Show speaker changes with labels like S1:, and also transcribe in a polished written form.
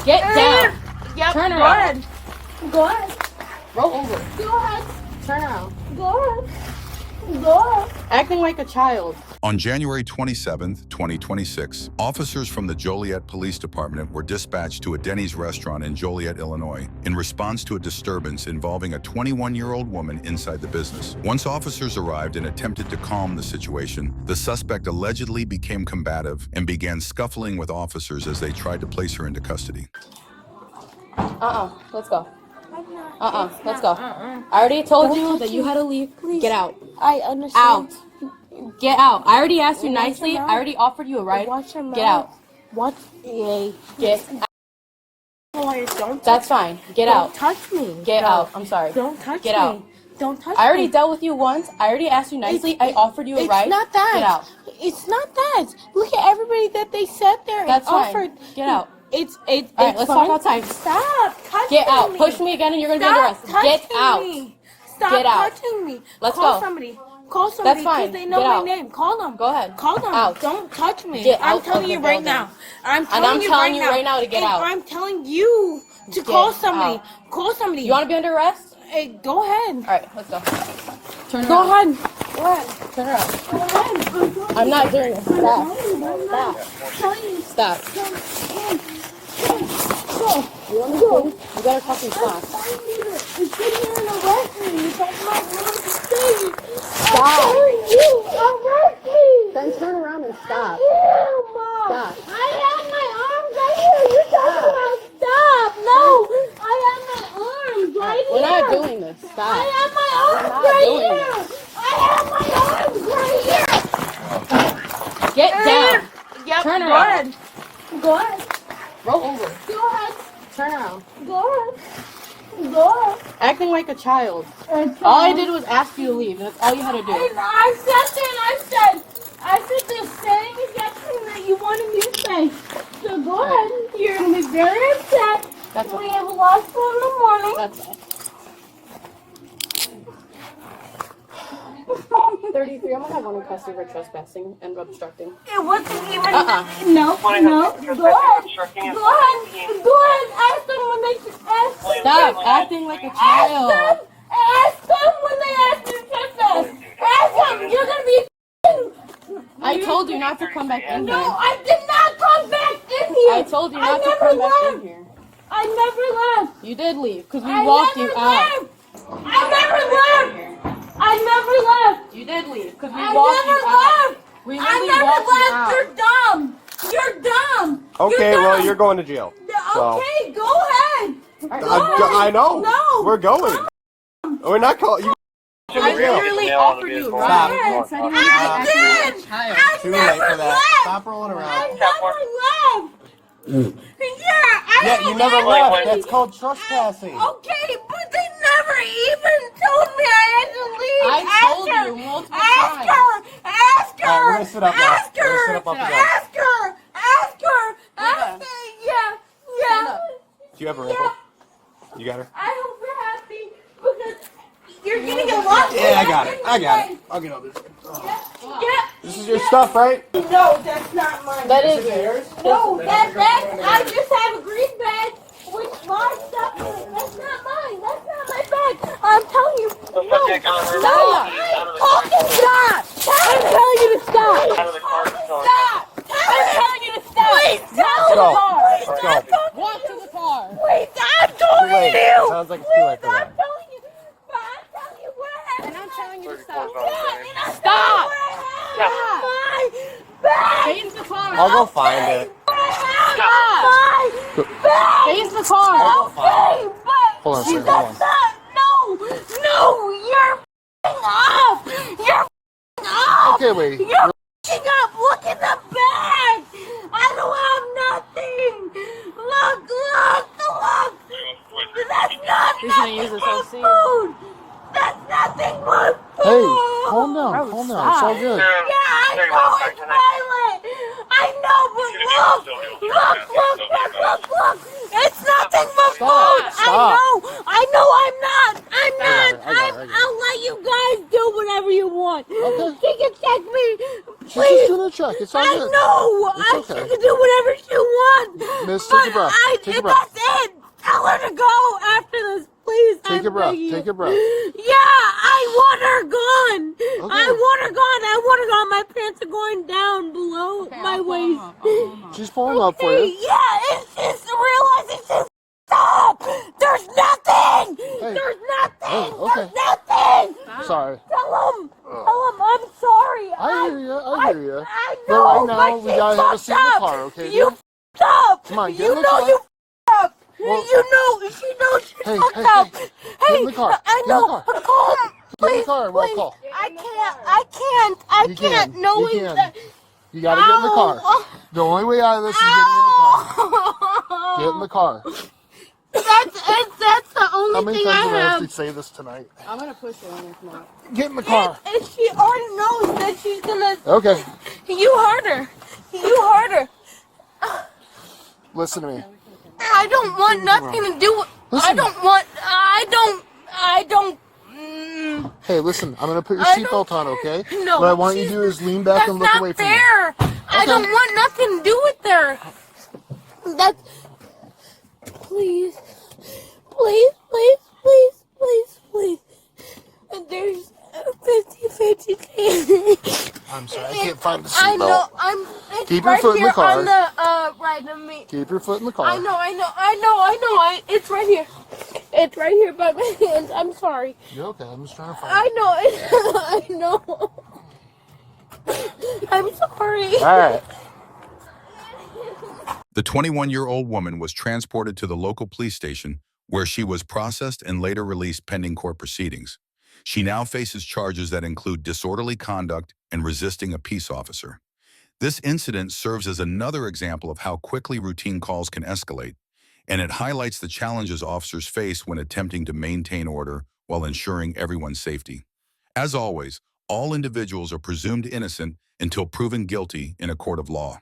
S1: Get down.
S2: Yep.
S1: Turn
S2: Go
S1: around.
S2: ahead. Go ahead.
S1: Roll over.
S2: Go ahead.
S1: Turn around.
S2: Go ahead. Go ahead.
S1: Acting like a child.
S3: On January 27, 2026, officers from the Joliet Police Department were dispatched to a Denny's restaurant in Joliet, Illinois, in response to a disturbance involving a 21-year-old woman inside the business. Once officers arrived and attempted to calm the situation, the suspect allegedly became combative and began scuffling with officers as they tried to place her into custody.
S1: Let's go. Let's go. I already told you that you had to leave.
S2: Please.
S1: Get out.
S2: I understand.
S1: Out. Get out. I already asked you nicely. I already offered you a ride. Get out.
S2: What?
S1: Get out.
S2: Don't.
S1: That's fine. Get out.
S2: Don't touch me.
S1: Get out. I'm sorry.
S2: Don't touch me.
S1: Get out.
S2: Don't touch me.
S1: I already dealt with you once. I already asked you nicely. I offered you a ride.
S2: It's not that.
S1: Get out.
S2: It's not that. Look at everybody that they sat there
S1: That's
S2: and
S1: fine.
S2: offered.
S1: Get out.
S2: It's
S1: All right, let's
S2: fine.
S1: talk outside.
S2: Stop touching
S1: Get out.
S2: me.
S1: Push me again and you're going to be under arrest.
S2: Stop
S1: Get
S2: touching
S1: out.
S2: me. Stop
S1: Get out.
S2: touching me.
S1: Let's
S2: Call
S1: go.
S2: somebody. Call somebody.
S1: That's fine.
S2: Because they know
S1: Get
S2: my
S1: out.
S2: name. Call them.
S1: Go ahead.
S2: Call them.
S1: Out.
S2: Don't touch me.
S1: Get
S2: I'm
S1: out
S2: telling
S1: of
S2: you
S1: the
S2: right
S1: building.
S2: now. I'm
S1: telling
S2: telling
S1: you
S2: right
S1: right now to get
S2: and
S1: out.
S2: I'm telling you to
S1: Get
S2: call somebody.
S1: out.
S2: Call somebody.
S1: You want to be under arrest?
S2: Hey, go ahead.
S1: All right, let's go. Turn
S2: Go
S1: around.
S2: ahead. Go ahead.
S1: Turn around.
S2: Go ahead.
S1: I'm not doing this. Stop. Stop.
S2: Go.
S1: You want me to leave? You better fucking stop.
S2: It's in here and arrest me. That's not what I'm saying.
S1: Stop.
S2: I'm telling you, arrest me.
S1: Then turn around and stop.
S2: Ew, Mom.
S1: Stop.
S2: I have my arms right here. You're talking about stop. No, I have my arms right
S1: We're
S2: here.
S1: not doing this.
S2: I
S1: Stop.
S2: have my arms
S1: not
S2: right
S1: doing
S2: here. I have my arms right here.
S1: Get down.
S2: Yep.
S1: Turn
S2: Go
S1: around.
S2: ahead. Go ahead.
S1: Roll over.
S2: Go ahead.
S1: Turn around.
S2: Go ahead. Go ahead.
S1: Acting like a child. All I did was ask you to leave. That's all you had to do.
S2: And I sat there and I said the same exact thing that you wanted me to say. So go ahead. You're going to be very upset.
S1: That's
S2: We
S1: fine.
S2: have a lot of fun in the morning.
S1: That's fine. 33. I'm gonna have one in custody for trespassing and obstructing.
S2: It wasn't even.
S1: Go
S2: No. Go ahead. Go ahead. Go ahead. Ask them when they ask.
S1: Stop acting like a child.
S2: Ask them when they ask you to trespass. Ask them. You're going to be.
S1: I told you not to come back in
S2: No,
S1: here.
S2: I did not come back in here.
S1: I told you not to come back in here.
S2: I never left.
S1: You did leave because we
S2: I
S1: walked
S2: never
S1: you out.
S2: left. I never left. I never left.
S1: You did leave because we
S2: I
S1: walked
S2: never
S1: you out.
S2: left.
S1: We
S2: I
S1: literally
S2: never
S1: walked you
S2: left.
S1: out.
S2: You're dumb. You're dumb.
S4: Okay,
S2: You're
S4: well,
S2: dumb.
S4: you're going to jail. So.
S2: Okay, go ahead.
S4: I know.
S2: No.
S4: We're going. We're not calling.
S1: I literally offered you a ride.
S4: Stop.
S1: And said you were
S2: I
S1: acting like a
S2: did.
S1: child.
S2: I
S4: Too
S2: never
S4: late for that.
S2: left.
S4: Stop rolling
S2: I
S4: around.
S2: never left.
S4: Yeah, you never left. That's called trespassing.
S2: Okay, but they never even told me I had to leave.
S1: I told
S2: Ask her.
S1: you multiple
S2: Ask
S1: times.
S2: her. Ask her.
S4: All right, we're gonna sit up now.
S2: Ask
S4: We're gonna
S2: her.
S4: sit up together.
S2: Ask her. Ask her.
S1: Stand
S2: Ask
S1: up.
S2: her. Yeah.
S1: Stand
S2: Yeah.
S1: up.
S4: Do you have a rifle? You got her?
S2: I hope you're happy because you're getting a lot.
S4: Yeah, I got it. I got it. I'll get over this.
S2: Yeah.
S4: This is your stuff, right?
S2: No, that's not mine.
S1: That is yours.
S2: No, that I just have a green bag with my stuff in it. That's not mine. That's not my bag. I'm telling you. No,
S1: Stop.
S2: fucking stop. I'm telling you to stop. Stop. I'm telling you to stop. Please
S4: Let's
S2: don't.
S4: go.
S2: Please
S4: Let's
S2: don't.
S4: go.
S1: Walk to the car.
S2: Please, I'm
S4: Too
S2: telling
S4: late.
S2: you.
S4: Sounds like it's too late for
S2: I'm
S4: that.
S2: telling you. But I'm telling you what happened.
S1: And I'm telling you to stop.
S2: Stop.
S1: Face the car.
S4: I'll go find it.
S1: Face the car.
S2: Okay, but
S4: Hold on, sir. Hold
S2: that's
S4: on.
S2: not. No, you're off. You're off.
S4: Okay, wait.
S2: You're up. Look in the bag. I don't have nothing. Look. That's nothing.
S1: He's gonna use this
S2: but
S1: OC.
S2: food. That's nothing but food.
S4: Hey, calm down. Calm down. It's all good.
S2: Yeah, I know it's violent. I know, but look. It's nothing but food.
S4: Stop.
S2: I know I'm not.
S4: I got it.
S2: I'll let you guys do whatever you want.
S4: Okay.
S2: She can check me.
S4: She's
S2: Please.
S4: just gonna check. It's all
S2: I
S4: good.
S2: know.
S4: It's okay.
S2: She can do whatever she wants.
S5: Miss, take a breath. Take a breath.
S2: That's it. Tell her to go after this, please.
S5: Take a breath. Take a breath.
S2: Yeah, I want her gone.
S5: Okay.
S2: I want her gone. I want her gone. My pants are going down below my waist.
S5: She's pulling up for you.
S2: Yeah, it's just realizing she's stop. There's nothing.
S5: Hey.
S2: There's nothing.
S5: Hey, okay.
S2: There's nothing.
S5: Sorry.
S2: Tell him. I'm sorry.
S5: I hear you. I hear you.
S2: I
S5: But
S2: know.
S5: right now,
S2: but
S5: we
S2: she
S5: gotta have a
S2: fucked
S5: seat in the
S2: up.
S5: car, okay?
S2: You
S5: dude?
S2: fucked up.
S5: Come on, get
S2: you
S5: in the
S2: know
S5: car.
S2: you fucked up.
S5: Well-
S2: You know. She knows she
S5: Hey,
S2: fucked
S5: hey,
S2: up.
S5: hey.
S2: Hey,
S5: Get in the car.
S2: I
S5: Get in
S2: know.
S5: the car.
S2: Call him.
S5: Get in
S2: Please,
S5: the car and we'll
S2: please.
S5: call.
S2: I can't.
S5: You
S2: can't.
S5: can.
S2: Knowing
S5: You can.
S2: that.
S5: You gotta get in the car.
S2: Ow.
S5: The only way out of this is getting in the car. Get in the car.
S2: That's the
S5: How
S2: only
S5: many
S2: thing I
S5: times did I have
S2: have.
S5: to say this tonight?
S1: I'm gonna push her on this now.
S5: Get in the car.
S2: And she already knows that she's gonna.
S5: Okay.
S2: You heard her. You heard her.
S5: Listen to me.
S2: I don't want nothing to do with.
S5: Listen.
S2: I don't.
S5: Hey, listen. I'm gonna put your
S2: I don't-
S5: seatbelt on, okay?
S2: No.
S5: What I want you to do is lean back
S2: That's
S5: and look
S2: not
S5: away from me.
S2: fair. I don't want nothing to do with her. That's. Please. Please. And there's a 50-50 chance.
S5: I'm sorry, I can't find the
S2: I know.
S5: seatbelt.
S2: It's
S5: Keep your
S2: right
S5: foot in the
S2: here
S5: car.
S2: on the right of me.
S5: Keep your foot in the car.
S2: I know. It's right here. It's right here by my hands. I'm sorry.
S5: You're okay. I'm just trying to find
S2: I know. I know. I'm sorry.
S5: it. All right.
S3: The 21-year-old woman was transported to the local police station where she was processed and later released pending court proceedings. She now faces charges that include disorderly conduct and resisting a peace officer. This incident serves as another example of how quickly routine calls can escalate, and it highlights the challenges officers face when attempting to maintain order while ensuring everyone's safety. As always, all individuals are presumed innocent until proven guilty in a court of law.